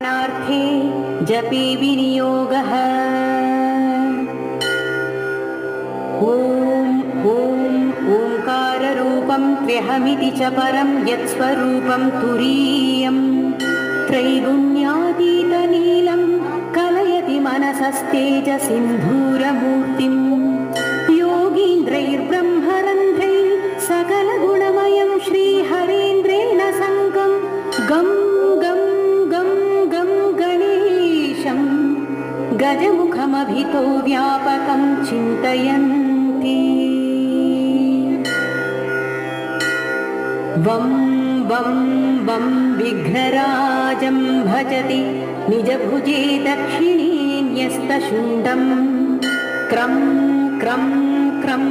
नार्थे जपे विनियोगः। ॐ ओङ्काररूपं त्र्यहमिति च परं यत्स्वरूपं तुरीयं त्रैगुण्यातीतनीलं कलयति मनसस्तेजसिन्धूरमूर्तिं योगीन्द्रैर्ब्रह्मरन्ध्रैः सकलगुणमयं श्रीहरेन्द्रेण सङ्गं गं गं गं गं गणेशं गजमुखमभितो व्यापकं चिन्तयन्ति। वं वं वं विघ्नराजं भजति निजभुजे दक्षिणे न्यस्तशुण्डं क्रं क्रं क्रं